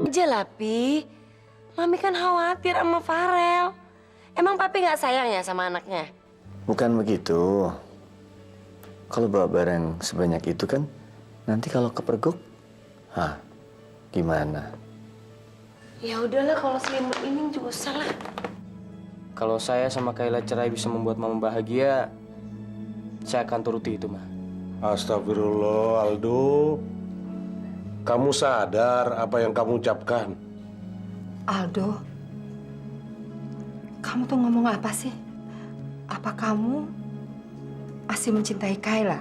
Aja lah, Pi. Mami kan khawatir sama Farel. Emang Papi nggak sayang ya sama anaknya? Bukan begitu. Kalau bawa barang sebanyak itu kan, nanti kalau kepergok, gimana? Ya udahlah, kalau selimut ini juga salah. Kalau saya sama Kayla cerai bisa membuat Mama bahagia, saya akan turuti itu, Ma. Astagfirullah, Aldo. Kamu sadar apa yang kamu ucapkan? Aldo, kamu tuh ngomong apa sih? Apa kamu masih mencintai Kayla?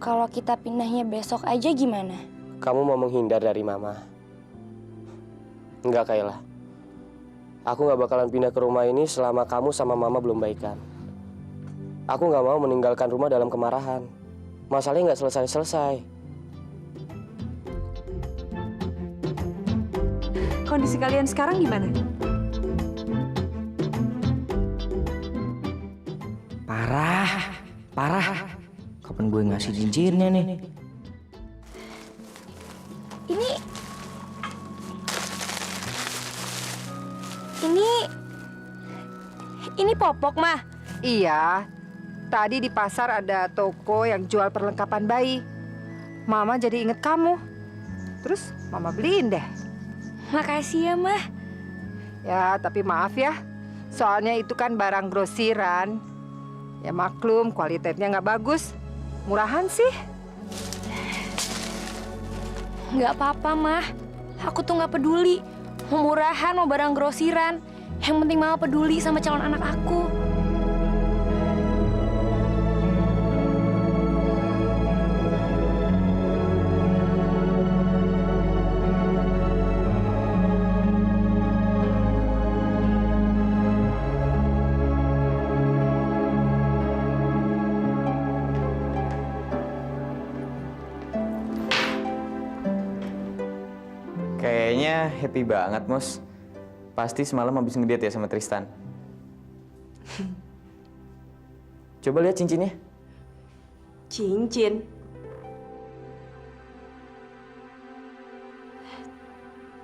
Kalau kita pindahnya besok aja gimana? Kamu mau menghindar dari Mama? Enggak, Kayla. Aku nggak bakalan pindah ke rumah ini selama kamu sama Mama belum baikan. Aku nggak mau meninggalkan rumah dalam kemarahan. Masalahnya nggak selesai-selesai. Kondisi kalian sekarang gimana? Parah. Kapan gue ngasih cincinnya nih? Ini popok, Mah. Iya, tadi di pasar ada toko yang jual perlengkapan bayi. Mama jadi inget kamu. Terus Mama beliin deh. Makasih ya, Mah. Ya, tapi maaf ya. Soalnya itu kan barang grosiran. Ya maklum, kualitasnya nggak bagus. Murahan sih. Nggak apa-apa, Mah. Aku tuh nggak peduli. Mau murahan, mau barang grosiran. Yang penting Mama peduli sama calon anak aku. Kayaknya happy banget, Mos. Pasti semalam habis ngedate ya sama Tristan. Coba lihat cincinnya. Cincin?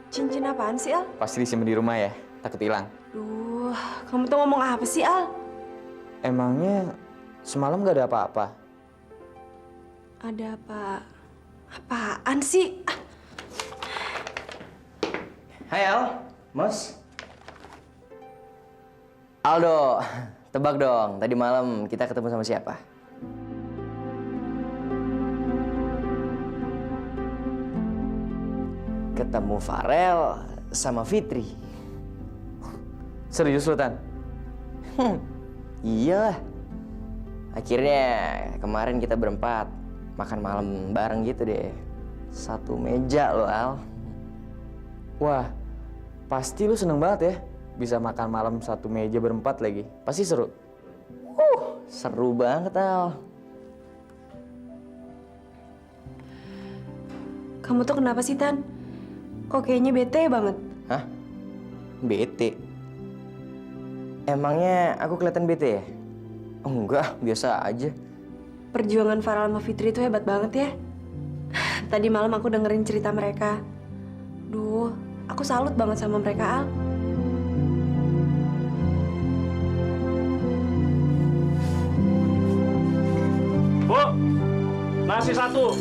Cincin apaan sih, Al? Pasti disimpan di rumah ya, takut hilang. Duh, kamu tuh ngomong apa sih, Al? Emangnya semalam gak ada apa-apa? Ada apa? Apaan sih? Hai Al, Mos. Aldo, tebak dong, tadi malam kita ketemu sama siapa? Ketemu Farel sama Fitri. Serius lo, Tan? Iya. Akhirnya kemarin kita berempat makan malam bareng gitu deh. Satu meja lo, Al. Wah, pasti lu seneng banget ya bisa makan malam satu meja berempat lagi. Pasti seru. Seru banget, Al. Kamu tuh kenapa sih, Tan? Kok kayaknya bete banget? Hah? Bete? Emangnya aku kelihatan bete ya? Oh, enggak, biasa aja. Perjuangan Farel sama Fitri itu hebat banget ya. Tadi malam aku dengerin cerita mereka. Duh, aku salut banget sama mereka, Al. Bu, nasi satu.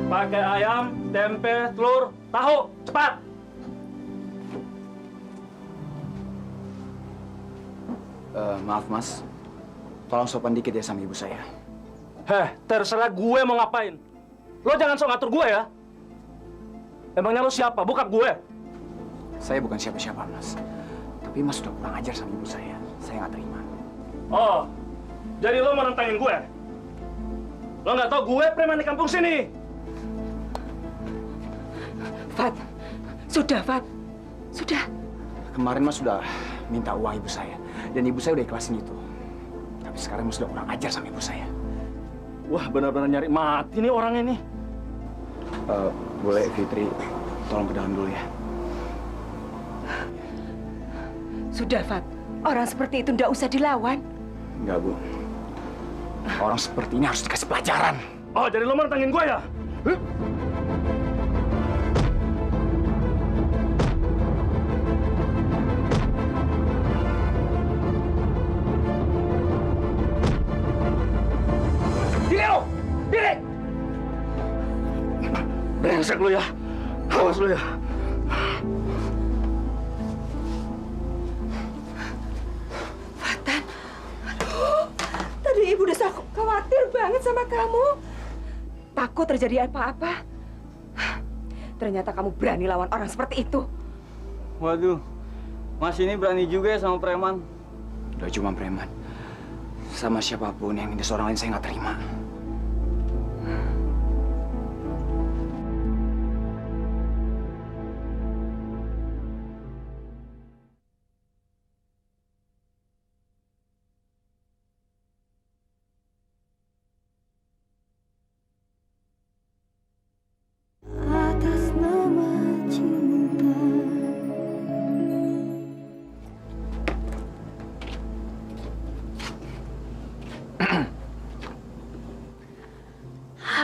Pakai ayam, tempe, telur, tahu. Cepat. Maaf, Mas. Tolong sopan dikit ya sama ibu saya. Heh, terserah gue mau ngapain. Lo jangan sok ngatur gue ya. Emangnya lo siapa? Bukan gue. Saya bukan siapa-siapa, Mas. Tapi Mas sudah kurang ajar sama ibu saya. Saya nggak terima. Oh, jadi lo mau nantangin gue? Lo nggak tahu gue preman di kampung sini. Fat, sudah, Fat. Sudah. Kemarin Mas sudah minta uang ibu saya. Dan ibu saya udah ikhlasin itu. Tapi sekarang Mas sudah kurang ajar sama ibu saya. Wah, benar-benar nyari mati nih orang ini. Boleh, Fitri. Tolong ke dalam dulu ya. Sudah, Fat. Orang seperti itu nggak usah dilawan. Enggak, Bu. Orang seperti ini harus dikasih pelajaran. Oh, jadi lo mau nantangin gue ya? Brengsek lu ya. Awas lu ya. Fatan, aduh, tadi ibu udah khawatir banget sama kamu. Takut terjadi apa-apa. Ternyata kamu berani lawan orang seperti itu. Waduh, Mas ini berani juga ya sama preman. Udah cuma preman. Sama siapapun yang nindas orang lain saya nggak terima.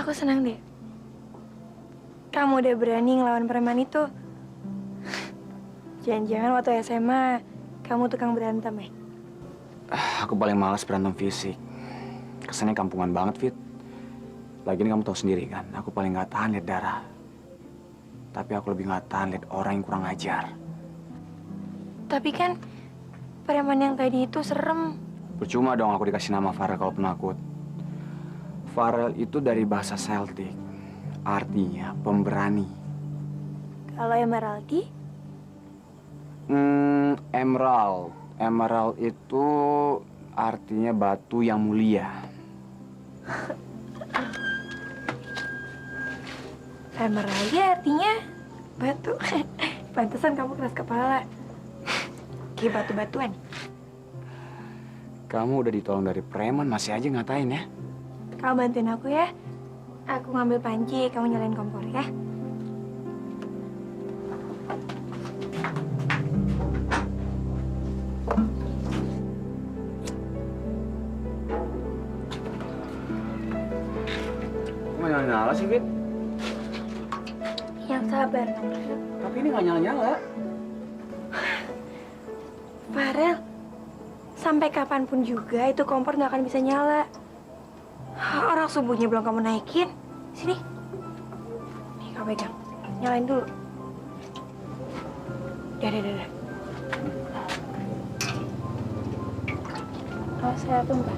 Aku senang deh. Kamu udah berani ngelawan preman itu. Jangan-jangan waktu SMA, kamu tukang berantem ya? Aku paling malas berantem fisik. Kesannya kampungan banget, Fit. Lagian kamu tahu sendiri kan, aku paling nggak tahan lihat darah. Tapi aku lebih nggak tahan lihat orang yang kurang ajar. Tapi kan preman yang tadi itu serem. Percuma dong aku dikasih nama Farel kalau penakut. Farel itu dari bahasa Celtic, artinya pemberani. Kalau Emeraldi, Emerald. Emerald itu artinya batu yang mulia. Emeraldi artinya batu. Pantesan kamu keras kepala. Kayak batu-batuan. Kamu udah ditolong dari preman, masih aja ngatain ya? Kamu bantuin aku ya. Aku ngambil panci, kamu nyalain kompor ya. Kok nyala-nyala sih, Fit? Yang sabar, Tapi ini nggak nyala-nyala. Farel, sampai kapanpun juga itu kompor nggak akan bisa nyala. Orang subuhnya belum kamu naikin. Sini. Nih, kamu pegang. Nyalain dulu. Udah. Oh, saya tumpah.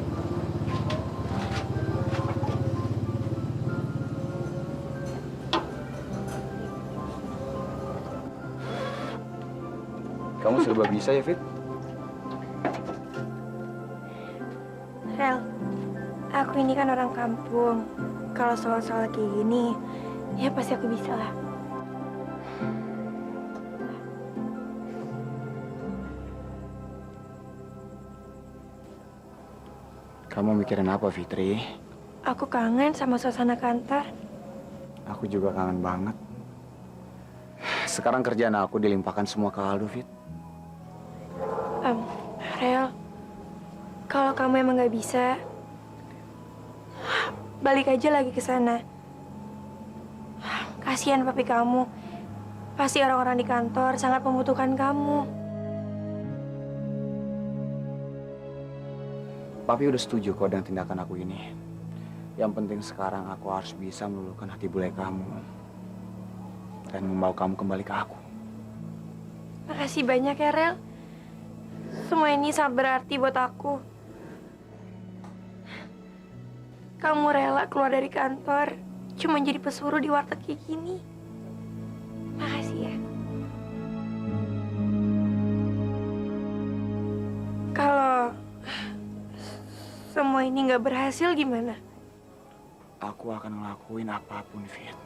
Kamu serba bisa ya, Fit? Rel, aku ini kan orang kampung. Kalau soal-soal kayak gini, ya pasti aku bisa lah. Kamu mikirin apa, Fitri? Aku kangen sama suasana kantor. Aku juga kangen banget. Sekarang kerjaan aku dilimpahkan semua ke Aldo, Fit. Rel, kalau kamu emang nggak bisa, balik aja lagi ke sana. Kasihan papi kamu. Pasti orang-orang di kantor sangat membutuhkan kamu. Papi udah setuju kok dengan tindakan aku ini. Yang penting sekarang aku harus bisa meluluhkan hati bule kamu. Dan membawa kamu kembali ke aku. Makasih banyak ya, Rel. Semua ini sangat berarti buat aku. Kamu rela keluar dari kantor cuma jadi pesuruh di warteg kayak gini. Makasih ya. Kalau semua ini nggak berhasil gimana? Aku akan ngelakuin apapun, Fit.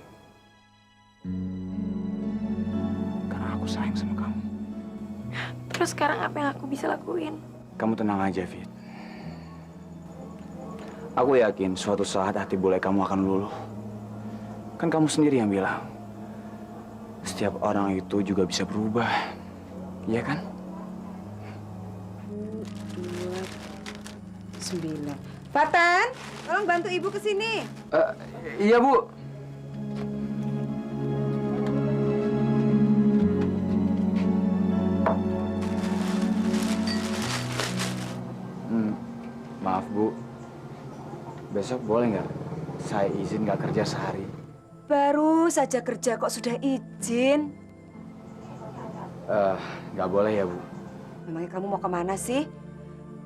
Karena aku sayang sama kamu. Terus sekarang apa yang aku bisa lakuin? Kamu tenang aja, Fit. Aku yakin suatu saat hati bule kamu akan luluh. Kan kamu sendiri yang bilang, setiap orang itu juga bisa berubah. Iya kan? 2, 9. Fatan, tolong bantu ibu ke sini. Iya, Bu. Maaf, Bu. Besok boleh nggak saya izin nggak kerja sehari? Baru saja kerja kok sudah izin? Nggak boleh ya, Bu. Memangnya kamu mau kemana sih?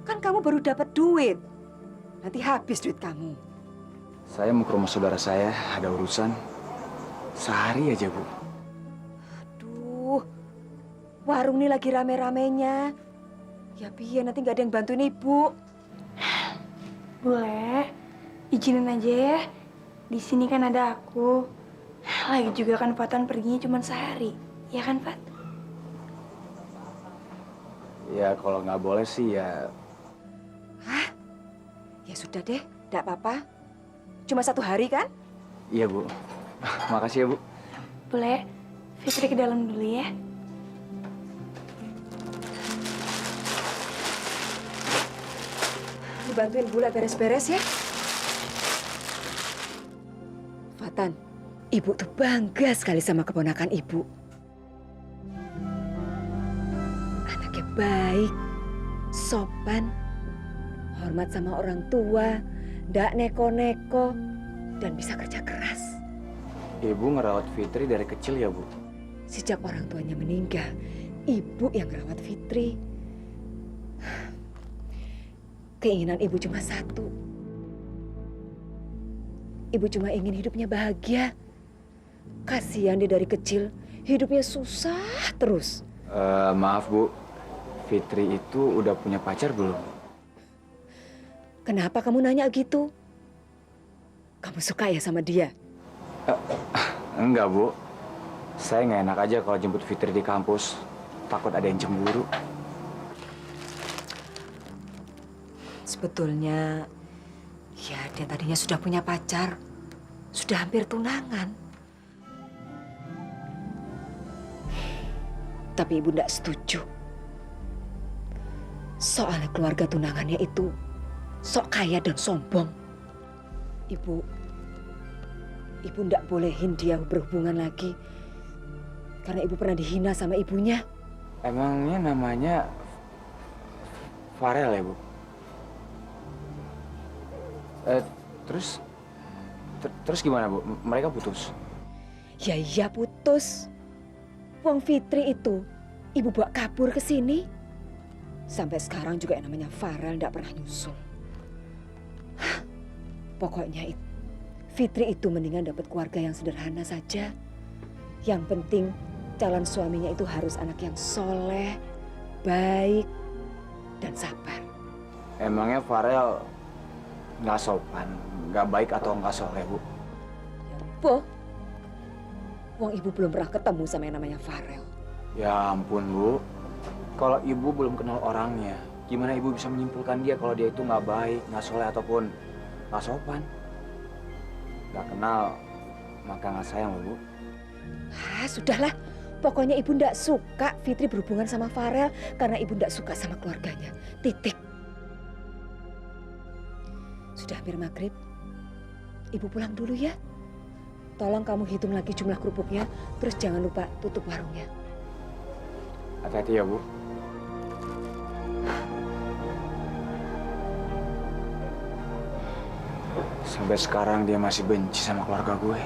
Kan kamu baru dapat duit. Nanti habis duit kamu. Saya mau ke rumah saudara saya, ada urusan. Sehari aja, Bu. Aduh, warung ini lagi rame-ramenya. Ya piye, nanti nggak ada yang bantuin ibu. Boleh, izinin aja ya. Di sini kan ada aku. Lagi juga kan Fatan perginya cuma sehari. Ya kan, Fat? Ya kalau nggak boleh sih ya. Hah? Ya sudah deh, nggak apa-apa. Cuma 1 hari kan? Iya, Bu. Makasih ya, Bu. Boleh, Fitri ke dalam dulu ya. Dibantuin Bula beres-beres ya. Fatan, ibu tuh bangga sekali sama keponakan ibu. Anaknya baik, sopan, hormat sama orang tua, ndak neko-neko, dan bisa kerja keras. Ibu ngerawat Fitri dari kecil ya, Bu? Sejak orang tuanya meninggal, ibu yang merawat Fitri. Keinginan ibu cuma satu. Ibu cuma ingin hidupnya bahagia. Kasihan dia dari kecil, hidupnya susah terus. Maaf, Bu. Fitri itu udah punya pacar belum? Kenapa kamu nanya gitu? Kamu suka ya sama dia? Enggak, Bu. Saya nggak enak aja kalau jemput Fitri di kampus. Takut ada yang cemburu. Sebetulnya, ya dia tadinya sudah punya pacar. Sudah hampir tunangan. Tapi ibu tidak setuju. Soalnya keluarga tunangannya itu sok kaya dan sombong. Ibu tidak bolehin dia berhubungan lagi. Karena ibu pernah dihina sama ibunya. Emangnya namanya Farel ya, Bu? Terus gimana, Bu? Mereka putus? Ya iya putus. Wong Fitri itu ibu bawa kabur ke sini. Sampai sekarang juga yang namanya Farel tidak pernah nyusul. Pokoknya Fitri itu mendingan dapat keluarga yang sederhana saja. Yang penting calon suaminya itu harus anak yang soleh, baik, dan sabar. Emangnya Farel nggak sopan, nggak baik atau nggak soleh, Bu? Po, wong ibu belum pernah ketemu sama yang namanya Farel. Ya ampun, Bu. Kalau ibu belum kenal orangnya, gimana ibu bisa menyimpulkan dia kalau dia itu nggak baik, nggak soleh ataupun nggak sopan? Nggak kenal, maka nggak sayang, Bu. Sudahlah. Pokoknya ibu tidak suka Fitri berhubungan sama Farel karena ibu tidak suka sama keluarganya. Titik. Sudah hampir maghrib. Ibu pulang dulu ya. Tolong kamu hitung lagi jumlah kerupuknya, terus jangan lupa tutup warungnya. Hati-hati ya, Bu. Sampai sekarang dia masih benci sama keluarga gue.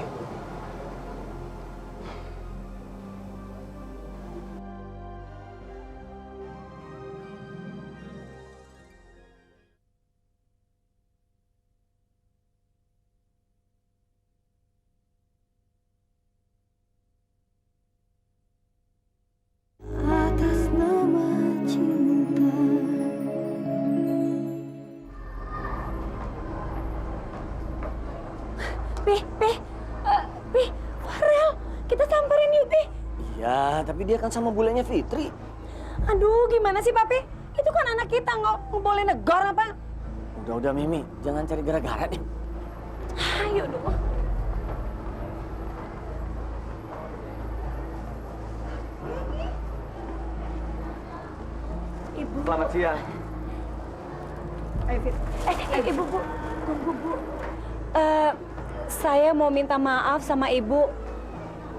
Pi, Farel, kita samperin yuk, Pi. Iya, tapi dia kan sama bulenya Fitri. Aduh, gimana sih, Papi? Itu kan anak kita, nggak boleh negor apa? Udah, Mimi. Jangan cari gara-gara deh. Ayo dong. Ibu. Selamat siang. Ayo, Fit. Ibu, Bu. Tunggu, Bu. Saya mau minta maaf sama Ibu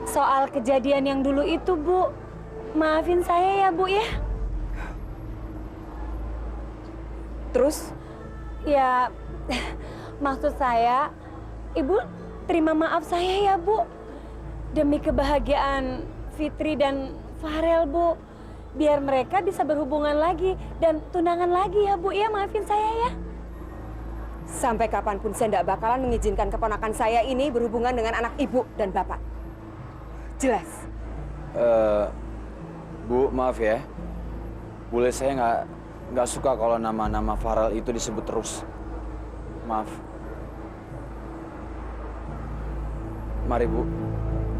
soal kejadian yang dulu itu, Bu. Maafin saya ya, Bu, ya. Terus? Ya, maksud saya, Ibu terima maaf saya ya, Bu. Demi kebahagiaan Fitri dan Farel, Bu. Biar mereka bisa berhubungan lagi dan tunangan lagi ya, Bu. Ya, maafin saya ya. Sampai kapanpun saya tidak bakalan mengizinkan keponakan saya ini berhubungan dengan anak ibu dan bapak. Jelas? Bu, maaf ya. Boleh saya nggak suka kalau nama-nama Farel itu disebut terus. Maaf. Mari Bu.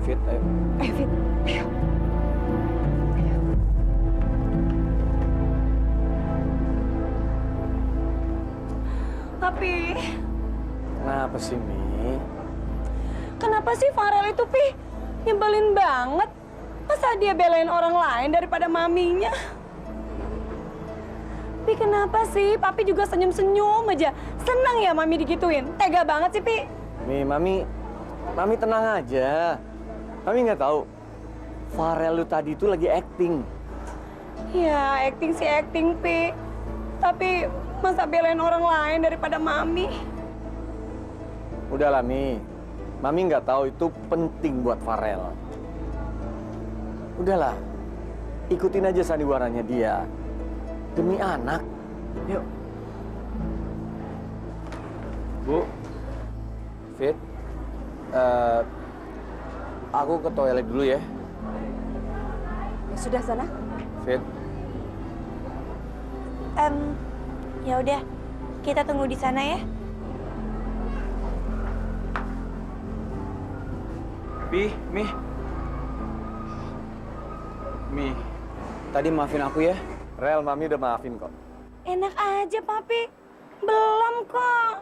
Fit, ayo. Fit, ayo. Tapi Kenapa sih, Mi? kenapa sih Farel itu, Pi? Nyebelin banget. Masa dia belain orang lain daripada maminya? Pi, kenapa sih? Papi juga senyum-senyum aja. Senang ya Mami digituin. Tega banget sih, Pi. Mi, Mami tenang aja. Mami nggak tahu. Farel lu tadi itu lagi acting. Ya, acting sih acting, Pi. Tapi masa belain orang lain daripada Mami? Udahlah, Mi. Mami nggak tahu itu penting buat Farel. Udahlah, ikutin aja sandiwaranya dia. Demi anak. Yuk. Bu. Fit. Aku ke toilet dulu ya. Ya sudah sana. Fit. Ya udah, kita tunggu di sana ya. Mi. Mi, tadi maafin aku ya. Rel, Mami udah maafin kok. Enak aja, Papi. Belum kok.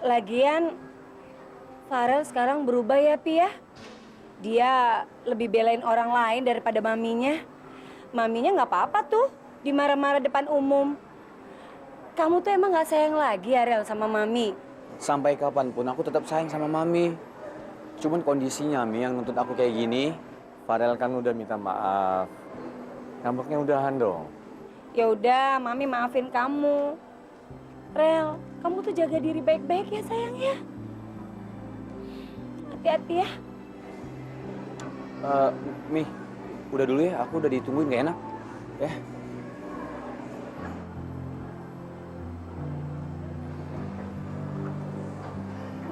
Lagian, Farel sekarang berubah ya, Pi ya. Dia lebih belain orang lain daripada maminya. Maminya nggak apa-apa tuh, dimarah-marah depan umum. Kamu tuh emang nggak sayang lagi ya, Rel, sama Mami? Sampai kapanpun aku tetap sayang sama Mami. Cuman kondisinya, Mi, yang nuntut aku kayak gini. Farel kan udah minta maaf. Ngambeknya udahan dong. Ya udah, Mami maafin kamu. Rel, kamu tuh jaga diri baik-baik ya, sayang ya. Hati-hati ya. Mi, udah dulu ya. Aku udah ditungguin gak enak. Ya.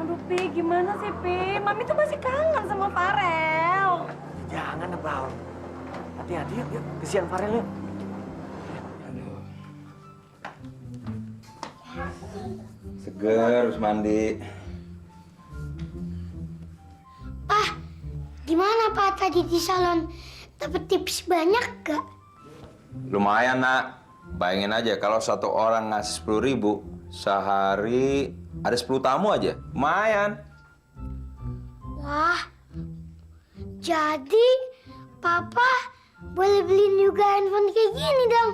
Aduh, Pi, gimana sih, Pi? Mami tuh masih kangen sama Farel. Jangan, Abang. Hati-hati yuk. Kesian Farel yuk. Seger, harus mandi. Gimana Pak tadi di salon? Dapat tips banyak gak? Lumayan, Nak. Bayangin aja kalau satu orang ngasih 10.000, sehari ada 10 tamu aja. Lumayan. Wah, jadi Papa boleh beliin juga handphone kayak gini dong.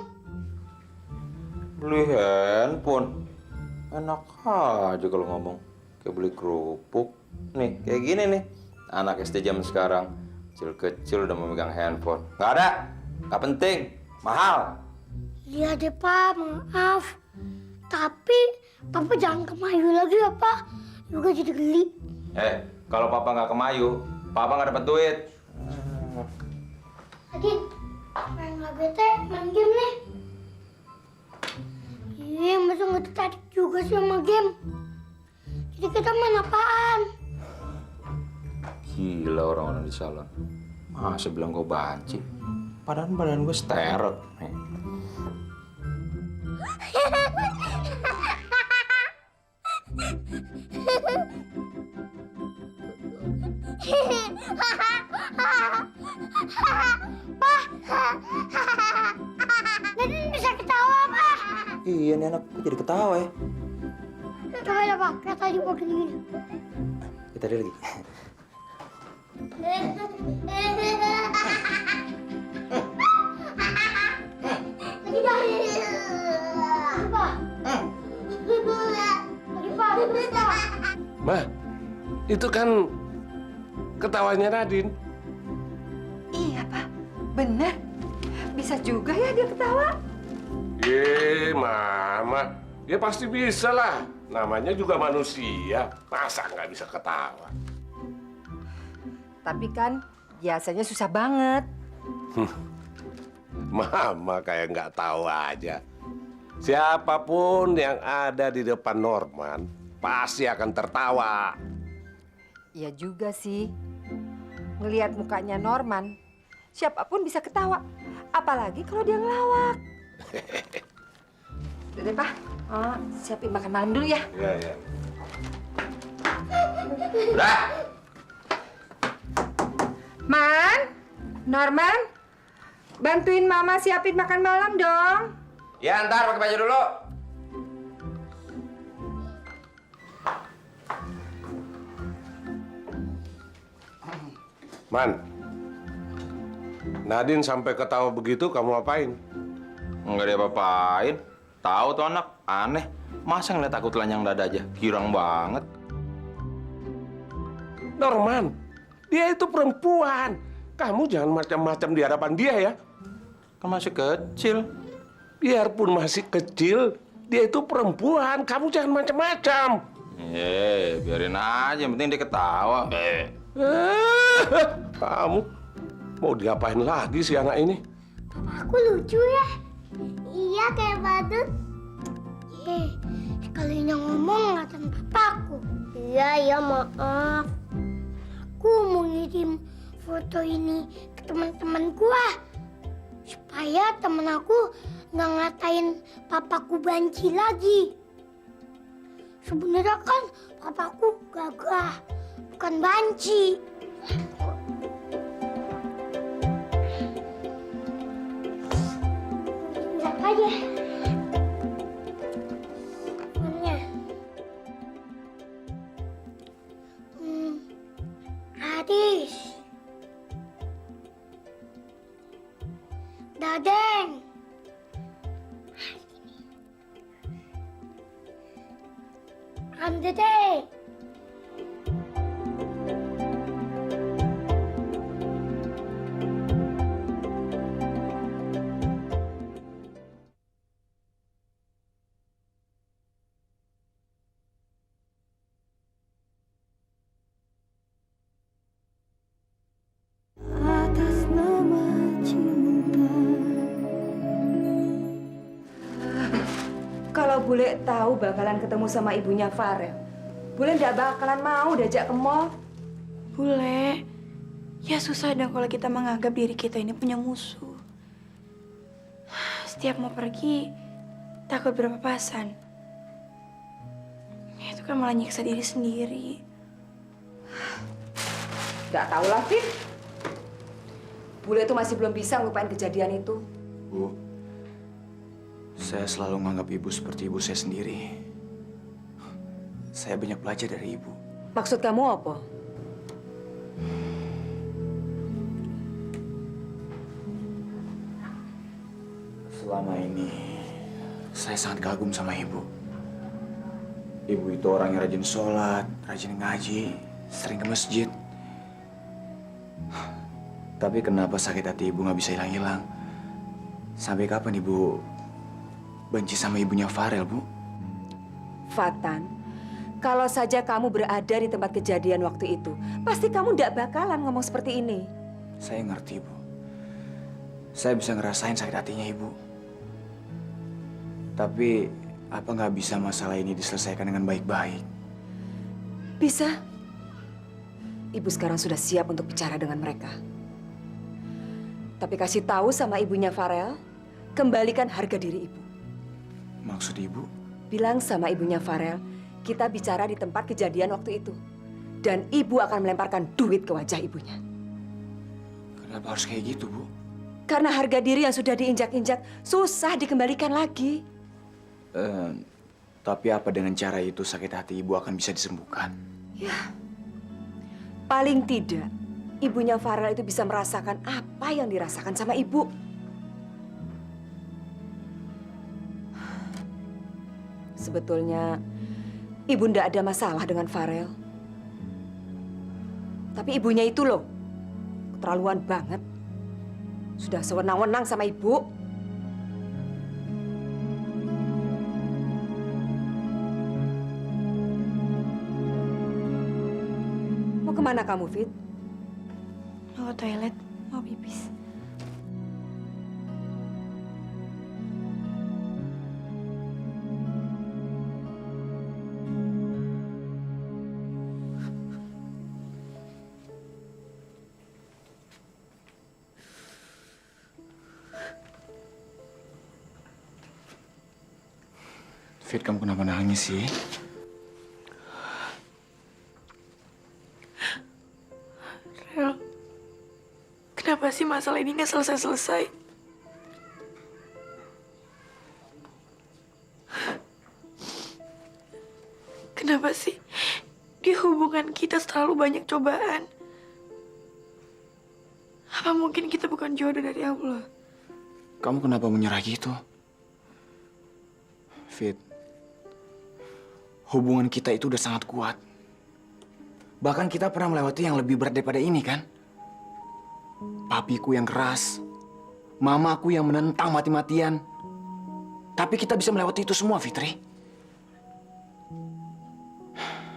Beli handphone. Enak aja kalau ngomong. Kayak beli kerupuk. Nih, kayak gini nih. Anak SD zaman sekarang. Kecil-kecil udah memegang handphone. Nggak ada. Nggak penting. Mahal. Iya deh Pak, maaf. Tapi Papa jangan kemayu lagi ya Pak. Juga jadi geli. Kalau Papa nggak kemayu, Papa nggak dapat duit. Adit, pengen nggak bete main game nih. Iya, masa nggak tertarik juga sih sama game. Jadi kita main apaan? Gila orang-orang di salon. Masa bilang kau banci? Padahal badan gue steril. Pak, Nadine bisa ketawa Pak. Iya nih anak, kok jadi ketawa ya? Coba ya Pak, kayak tadi mau gini-gini. Kita lihat lagi. Lagi dah. Pak. Lagi Pak, Pak. Ma, itu kan ketawanya Nadine. Iya Pak, bener. Bisa juga ya dia ketawa. Mama. Ya pasti bisa lah. Namanya juga manusia. Masa nggak bisa ketawa? Tapi kan biasanya susah banget. Mama kayak nggak tahu aja. Siapapun yang ada di depan Norman pasti akan tertawa. Iya juga sih. Ngelihat mukanya Norman, siapapun bisa ketawa. Apalagi kalau dia ngelawak. Udah deh, Pak. Oh, siapin makan malam dulu ya. Iya, iya. Udah. Man, Norman, bantuin Mama siapin makan malam dong. Ya, ntar pakai baju dulu. Man, Nadine sampai ketawa begitu, kamu apain? Nggak dia apa-apain. Tahu tuh anak, aneh. Masa ngeliat aku telanjang dada aja? Girang banget. Norman, dia itu perempuan. Kamu jangan macam-macam di hadapan dia ya. Kan masih kecil. Biarpun masih kecil, dia itu perempuan. Kamu jangan macam-macam. Biarin aja, yang penting dia ketawa. Kamu mau diapain lagi si anak ini? Aku lucu ya. Iya kayak badut. Sekalinya ngomong ngatain papaku. Iya maaf. Aku mau ngirim foto ini ke teman-teman gua supaya temen aku nggak ngatain papaku banci lagi. Sebenarnya kan papaku gagah, bukan banci. Lihat aja. Mana? Adis. Dadeng. Dede. Atas nama cinta. Kalau Bule tahu bakalan ketemu sama ibunya Farel, Bule nggak bakalan mau diajak ke mall. Bule, ya susah dong kalau kita menganggap diri kita ini punya musuh. Setiap mau pergi, takut berpapasan. Itu kan malah nyiksa diri sendiri. Nggak tahu lah, Fit. Bule tuh masih belum bisa ngelupain kejadian itu. Bu, saya selalu menganggap ibu seperti ibu saya sendiri. Saya banyak belajar dari ibu. Maksud kamu apa? Selama ini, saya sangat kagum sama ibu. Ibu itu orang yang rajin sholat, rajin ngaji, sering ke masjid. Tapi kenapa sakit hati ibu nggak bisa hilang-hilang? Sampai kapan ibu benci sama ibunya Farel, Bu? Fatan, kalau saja kamu berada di tempat kejadian waktu itu, pasti kamu tidak bakalan ngomong seperti ini. Saya ngerti, Bu. Saya bisa ngerasain sakit hatinya ibu. Tapi apa nggak bisa masalah ini diselesaikan dengan baik-baik? Bisa. Ibu sekarang sudah siap untuk bicara dengan mereka. Tapi kasih tahu sama ibunya Farel, kembalikan harga diri ibu. Maksud ibu? Bilang sama ibunya Farel, kita bicara di tempat kejadian waktu itu. Dan ibu akan melemparkan duit ke wajah ibunya. Kenapa harus kayak gitu, Bu? Karena harga diri yang sudah diinjak-injak susah dikembalikan lagi. Tapi apa dengan cara itu sakit hati ibu akan bisa disembuhkan? Ya, paling tidak ibunya Farel itu bisa merasakan apa yang dirasakan sama ibu. Sebetulnya ibu ndak ada masalah dengan Farel. Tapi ibunya itu loh, keterlaluan banget. Sudah sewenang-wenang sama ibu. kemana kamu, Fit? Mau ke toilet, mau pipis. Fit, kamu kenapa nangis sih? Rel, kenapa sih masalah ini nggak selesai-selesai? Kenapa sih di hubungan kita selalu banyak cobaan? Apa mungkin kita bukan jodoh dari Allah? Kamu kenapa menyerah gitu? Fit, hubungan kita itu udah sangat kuat. Bahkan kita pernah melewati yang lebih berat daripada ini, kan? Papiku yang keras, mamaku yang menentang mati-matian. Tapi kita bisa melewati itu semua, Fitri.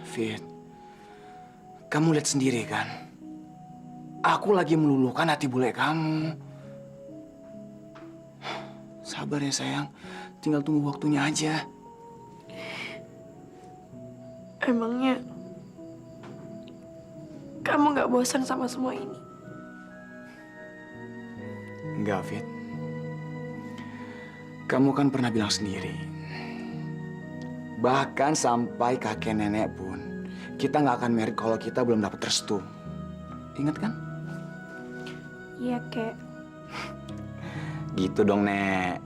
Fit, kamu lihat sendiri kan? Aku lagi meluluhkan hati bule kamu. Sabar ya sayang, tinggal tunggu waktunya aja. Emangnya kamu nggak bosan sama semua ini? Enggak, Fit. Kamu kan pernah bilang sendiri. Bahkan sampai kakek nenek pun, kita nggak akan married kalau kita belum dapat restu. Ingat kan? Iya, Kek. Gitu dong, Nek.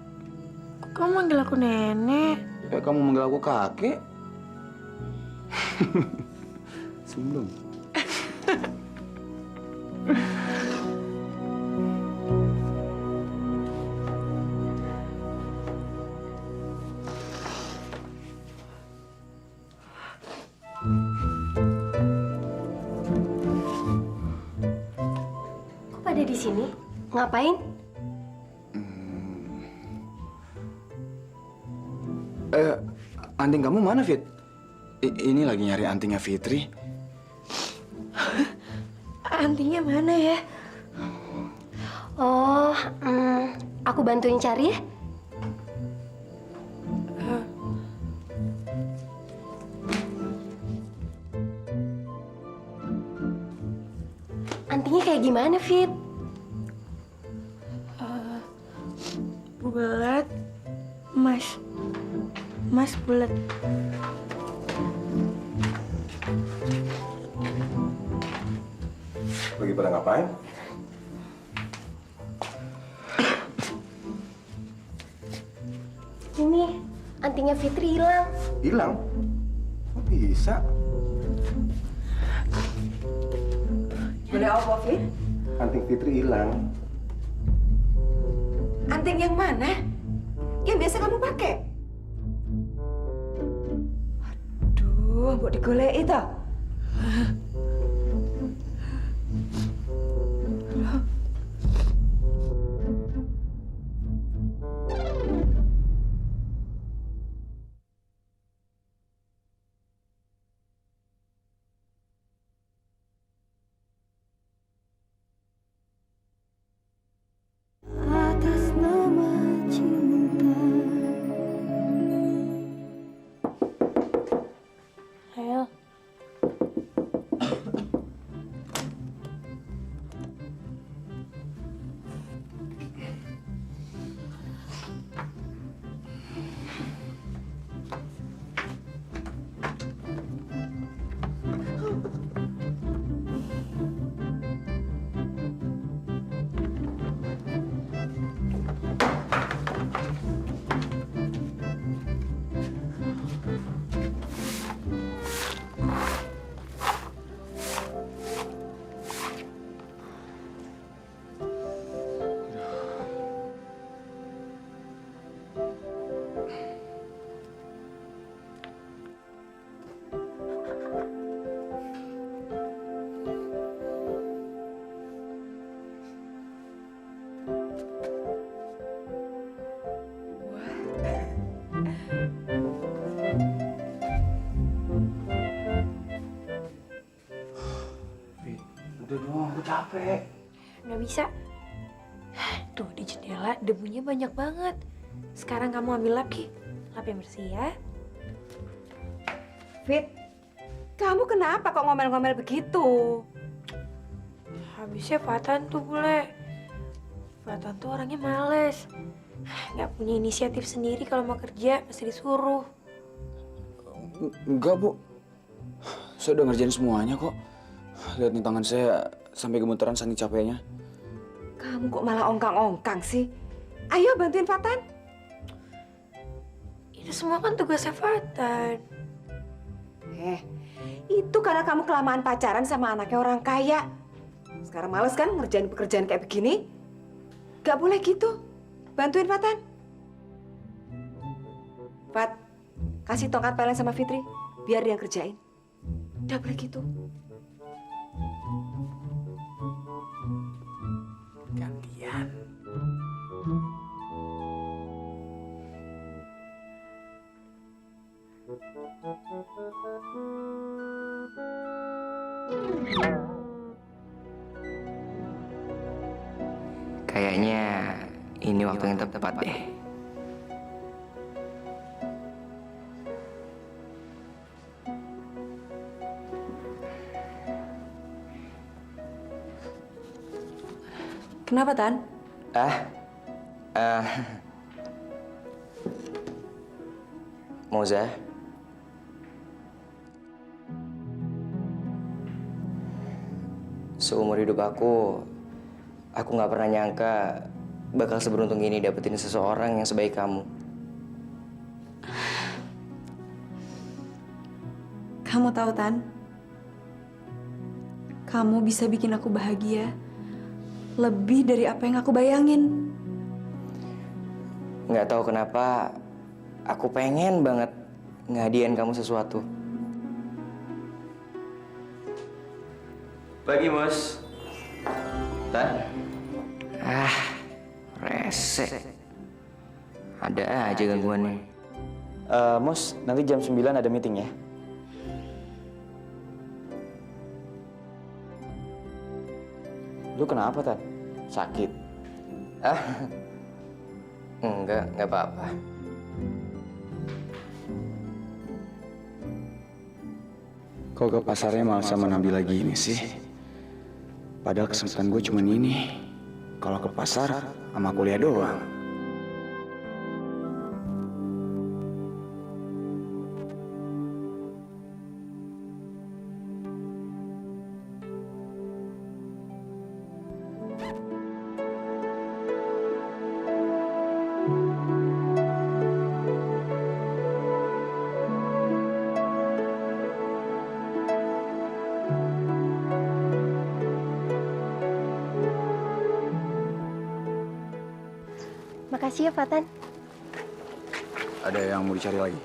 Kok kamu manggil aku nenek? Ya, kamu manggil aku kakek. Senyum dong. Kok pada di sini? Ngapain? Anting kamu mana, Fit? Ini lagi nyari antingnya Fitri. Antingnya mana ya? Oh, aku bantuin cari ya. Antingnya kayak gimana, Fit? Bulat, Mas bulat. Lagi pada ngapain? Ini antingnya Fitri hilang. Hilang? Kok bisa? Boleh apa, Fit? Anting Fitri hilang. Anting yang mana? Yang biasa kamu pakai? Aduh, mau digoleki toh? Atas nama cinta. Rel, capek. Nggak bisa. Tuh di jendela debunya banyak banget. Sekarang kamu ambil lap, Ki. Lap yang bersih ya. Fit, kamu kenapa kok ngomel-ngomel begitu? Habisnya Fatan tuh bule. Fatan tuh orangnya males. Nggak punya inisiatif sendiri kalau mau kerja, mesti disuruh. Enggak, Bu. Saya udah ngerjain semuanya kok. Lihat nih tangan saya sampai gemeteran saking capeknya. Kamu kok malah ongkang-ongkang sih? Ayo bantuin Fatan. Itu semua kan tugasnya Fatan. Itu karena kamu kelamaan pacaran sama anaknya orang kaya. Sekarang males kan ngerjain pekerjaan kayak begini? Gak boleh gitu. Bantuin Fatan. Fat, kasih tongkat pelan sama Fitri. Biar dia yang kerjain. Gak boleh gitu. Gantian. Kayaknya ini waktu yang tepat deh. Kenapa, Tan? Moza, seumur hidup aku nggak pernah nyangka bakal seberuntung ini dapetin seseorang yang sebaik kamu. Kamu tahu, Tan? Kamu bisa bikin aku bahagia lebih dari apa yang aku bayangin. Nggak tahu kenapa, aku pengen banget ngehadiahin kamu sesuatu. Pagi, Mos. Tan? Rese. Ada aja gangguannya. Mos, nanti jam 9 ada meeting ya. Lu kenapa, Tan? Sakit? Enggak apa-apa. Kok ke pasarnya malah sama Nabila gini sih? Padahal kesempatan gue cuma ini. Kalau ke pasar, sama kuliah doang. Makasih ya, Fatan. Ada yang mau dicari lagi?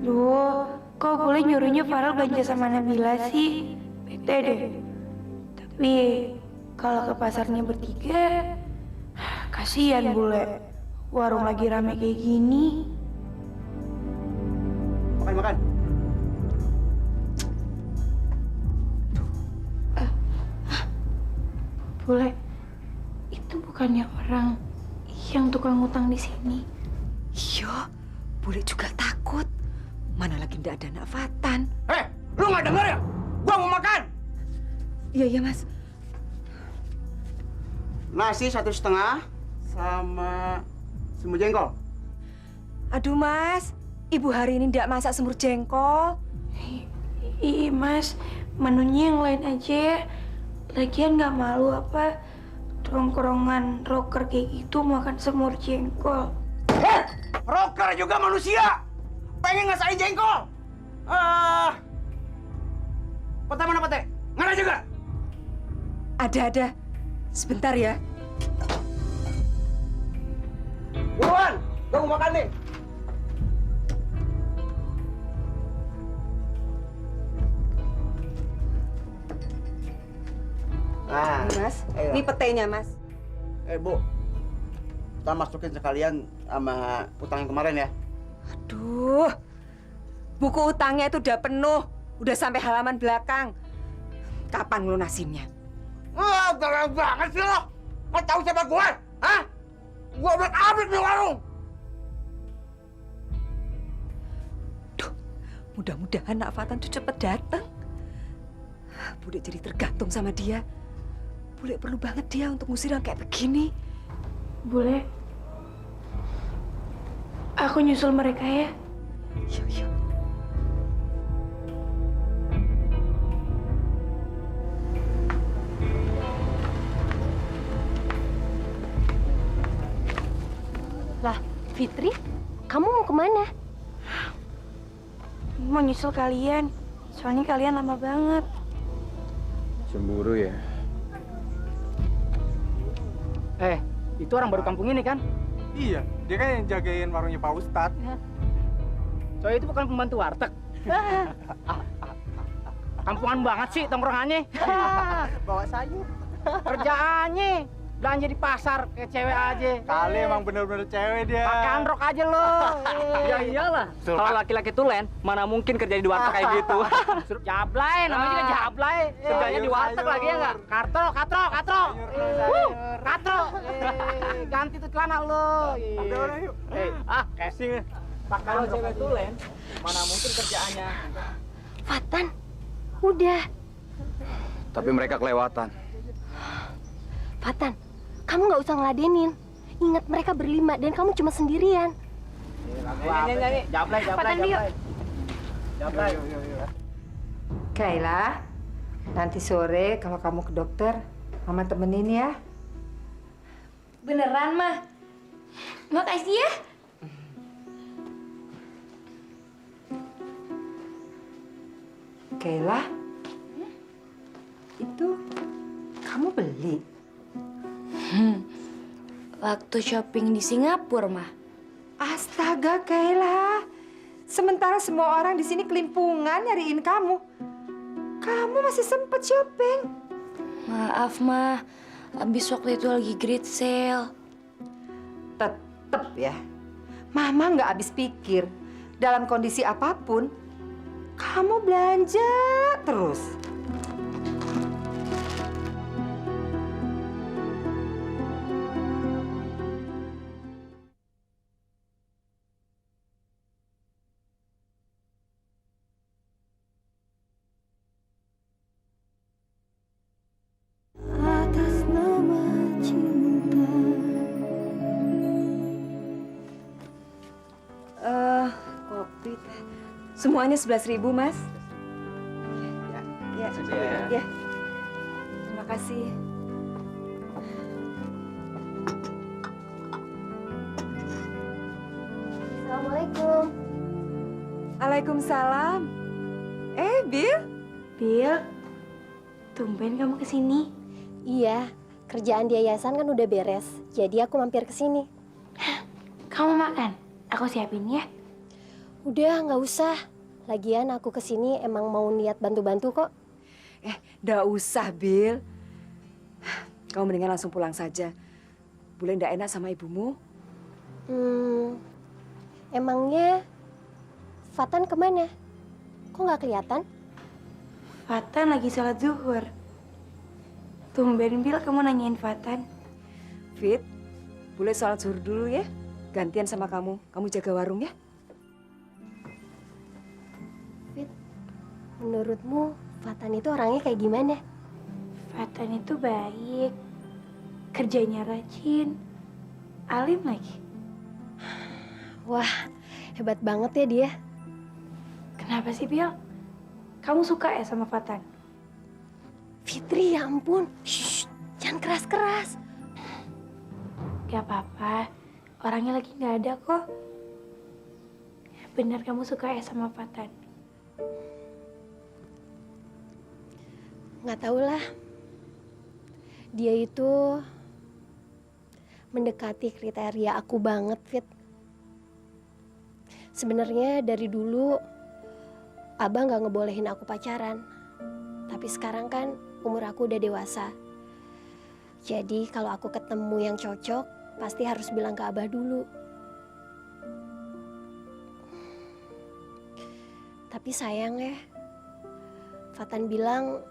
Duh, kok boleh nyuruhnya Farel belanja sama Nabila sih? Bete deh. Tapi kalau ke pasarnya bertiga, kasihan bule. Warung lagi rame kayak gini. Makan. Bule, itu bukannya orang yang tukang ngutang di sini? Iya, Bule juga takut. Mana lagi ndak ada anak Fatan. Lu nggak denger ya? Gua mau makan. Iya, Mas. Nasi 1,5 sama semur jengkol. Aduh, Mas. Ibu hari ini ndak masak semur jengkol. Iya, Mas. Menunya yang lain aja. Lagian nggak malu apa tongkrongan rocker kayak gitu makan semur jengkol. Rocker juga manusia. Pengen ngasain jengkol. Pete mana pete? Nggak ada juga. Ada. Sebentar ya. Buruan, gua mau makan nih. Ini, Mas. Ini petenya, Mas. Bu. kita masukin sekalian sama utang yang kemarin ya. Aduh, buku utangnya itu udah penuh, udah sampai halaman belakang. Kapan lunasinnya? Wah, garang banget sih lo. Nggak tahu siapa gue? Hah? Gue udah abis nih warung. Mudah-mudahan Nak Fatan tuh cepet datang. Bule jadi tergantung sama dia. Bule perlu banget dia untuk ngusir yang kayak begini. Boleh? Aku nyusul mereka ya. Yuk, yuk. Lah, Fitri, kamu mau kemana? Mau nyusul kalian. Soalnya kalian lama banget. Cemburu ya? Itu orang baru kampung ini kan? Iya, dia kan yang jagain warungnya Pak Ustadz. Soalnya itu bukan pembantu warteg. Kampungan banget sih tongkrongannya. Bawa sayur. Kerjaannya belanja di pasar kayak cewek aja. Kali emang bener-bener cewek dia. Pakai androk aja lo. Ya iyalah. Kalau laki-laki tulen, mana mungkin kerja di warteg kayak gitu. Jablay, namanya juga jablay. Kerjanya di warteg lagi ya nggak? Katro. Ganti tuh celana lo. Udah yuk. Casing. Kalau cewek tulen, mana mungkin kerjaannya. Fatan, udah. Tapi mereka kelewatan. Fatan, kamu nggak usah ngeladenin. Ingat mereka berlima dan kamu cuma sendirian. Jablay. Kayla, nanti sore kalau kamu ke dokter, Mama temenin ya. Beneran, Mah? Makasih ya. Kayla, itu kamu beli? Waktu shopping di Singapura, Mah. Astaga, Kayla. Sementara semua orang di sini kelimpungan nyariin kamu. Kamu masih sempet shopping. Maaf, Mah. Abis waktu itu lagi great sale. Tetep ya. Mama nggak habis pikir. Dalam kondisi apapun, kamu belanja terus. Kopi. Semuanya 11.000, Mas. Ya. Terima kasih. Assalamualaikum. Waalaikumsalam. Bill? Bill, tumben kamu kesini. Iya, kerjaan di yayasan kan udah beres. Jadi aku mampir ke sini. Kamu makan? Aku siapin ya. Udah, nggak usah. Lagian aku kesini emang mau niat bantu-bantu kok. Nggak usah, Bill. Kamu mendingan langsung pulang saja. Boleh nggak enak sama ibumu? Emangnya Fatan kemana? Kok nggak kelihatan? Fatan lagi sholat zuhur. Tumben, Bill, kamu nanyain Fatan. Fit, boleh sholat zuhur dulu ya? Gantian sama kamu. Kamu jaga warung ya? Fit, menurutmu Fatan itu orangnya kayak gimana? Fatan itu baik, kerjanya rajin, alim lagi. Wah, hebat banget ya dia. Kenapa sih, Bill? Kamu suka ya sama Fatan? Fitri, ya ampun. Shh, jangan keras-keras. Gak apa-apa, orangnya lagi nggak ada kok. Benar kamu suka ya sama Fatan? Nggak tahu lah. Dia itu mendekati kriteria aku banget, Fit. Sebenarnya dari dulu Abang nggak ngebolehin aku pacaran. Tapi sekarang kan umur aku udah dewasa. Jadi kalau aku ketemu yang cocok, pasti harus bilang ke Abah dulu. Tapi sayang ya, Fatan bilang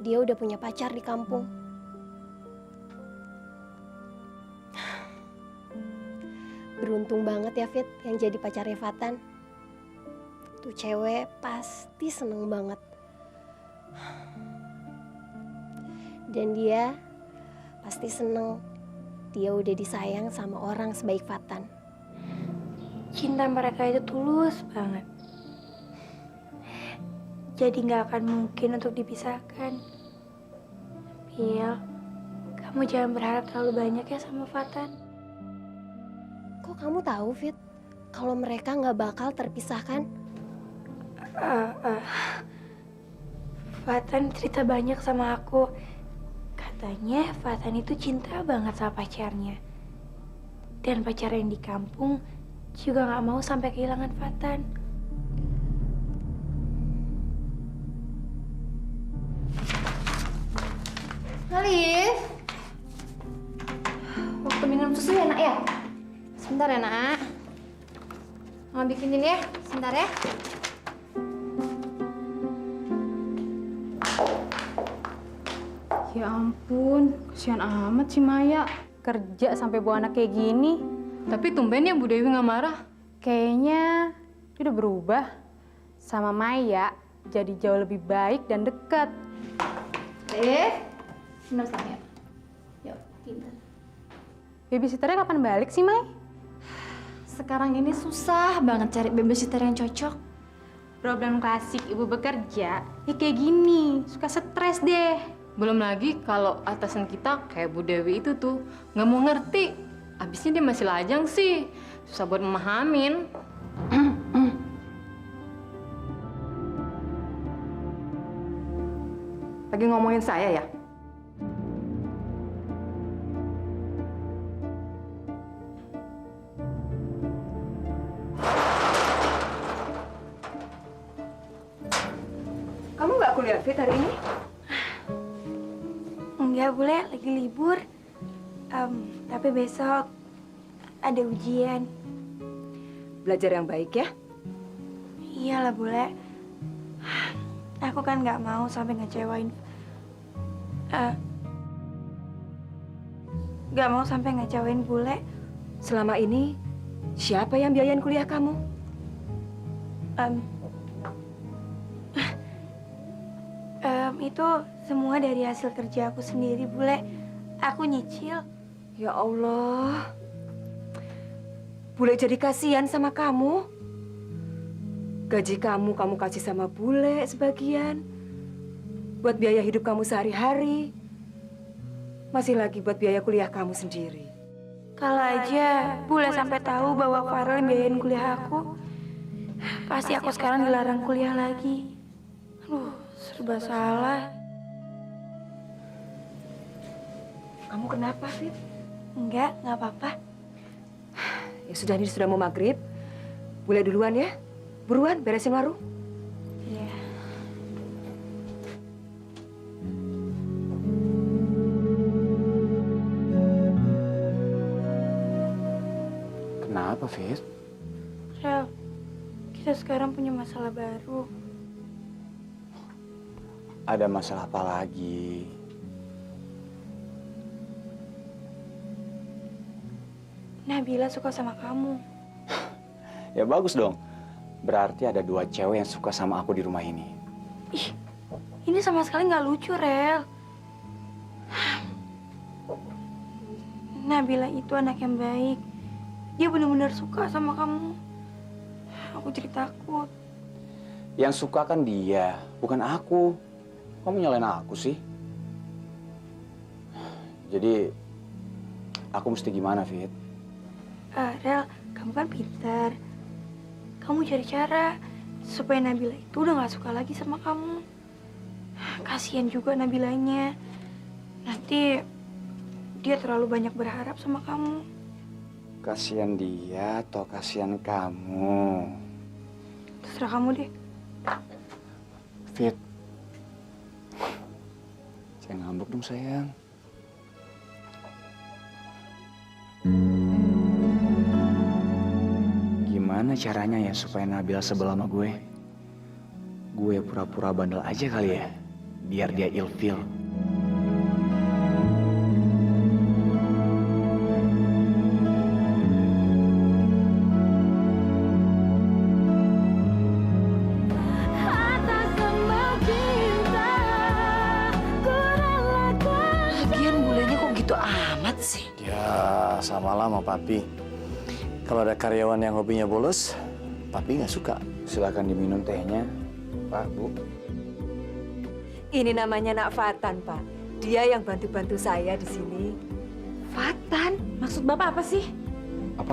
dia udah punya pacar di kampung. Beruntung banget ya Fit yang jadi pacarnya Fatan. Tuh cewek pasti seneng banget. Dan dia pasti seneng dia udah disayang sama orang sebaik Fatan. Cinta mereka itu tulus banget. Jadi nggak akan mungkin untuk dipisahkan. Pil, kamu jangan berharap terlalu banyak ya sama Fatan. Kok kamu tahu Fit kalau mereka nggak bakal terpisahkan? Fatan cerita banyak sama aku. Katanya Fatan itu cinta banget sama pacarnya. Dan pacar yang di kampung juga nggak mau sampai kehilangan Fatan. Alif, waktu minum susu ya nak ya? Sebentar ya nak. Mama bikinin ya, sebentar ya. Ya ampun, kasihan amat sih Maya. Kerja sampai bawa anak kayak gini. Tapi tumben ya Bu Dewi nggak marah. Kayaknya dia udah berubah. Sama Maya jadi jauh lebih baik dan dekat. Minum sayang. Yuk, pintar. Babysitternya kapan balik sih, Mai? Sekarang ini susah banget cari babysitter yang cocok. Problem klasik ibu bekerja, ya kayak gini, suka stres deh. Belum lagi kalau atasan kita kayak Bu Dewi itu tuh, nggak mau ngerti. Abisnya dia masih lajang sih, susah buat memahamin. Lagi ngomongin saya ya? Kamu nggak kuliah Fit hari ini? Enggak, boleh lagi libur. Tapi besok ada ujian. Belajar yang baik ya? Iyalah, Bule. Aku kan nggak mau sampai ngecewain. Nggak mau sampai ngecewain Bule. Selama ini, siapa yang biayain kuliah kamu? Itu semua dari hasil kerja aku sendiri, Bule. Aku nyicil. Ya Allah. Bule jadi kasihan sama kamu. Gaji kamu kasih sama Bule sebagian. Buat biaya hidup kamu sehari-hari. Masih lagi buat biaya kuliah kamu sendiri. Kalau aja Bule sampai tahu bahwa Farel yang biayain kuliah aku, pasti aku sekarang dilarang kuliah lagi. Aduh, serba salah. Kamu kenapa, Fit? Enggak apa-apa. Ya sudah, ini sudah mau maghrib. Bule duluan ya. Buruan, beresin warung. Iya. Kenapa, Fit? Rel, kita sekarang punya masalah baru. Ada masalah apa lagi? Nabila suka sama kamu. Ya bagus dong. Berarti ada dua cewek yang suka sama aku di rumah ini. Ih, ini sama sekali nggak lucu, Rel. Nabila itu anak yang baik. Dia benar-benar suka sama kamu. Aku jadi takut. Yang suka kan dia, bukan aku. Kamu nyalain aku sih? Jadi, aku mesti gimana, Fit? Rel, kamu kan pintar. Kamu cari cara supaya Nabila itu udah gak suka lagi sama kamu. Kasian juga Nabilanya. Nanti dia terlalu banyak berharap sama kamu. Kasihan dia atau kasihan kamu? Terserah kamu deh. Fit, jangan ngambek dong sayang. Gimana caranya ya supaya Nabila sebel sama gue? Gue pura-pura bandel aja kali ya, biar dia ilfil. Lagian bulenya kok gitu amat sih? Ya, sama lah sama Papi. Kalau ada karyawan yang hobinya bolos, Papi nggak suka. Silakan diminum tehnya, Pak, Bu. Ini namanya Nak Fatan, Pak. Dia yang bantu-bantu saya di sini. Fatan? Maksud Bapak apa sih?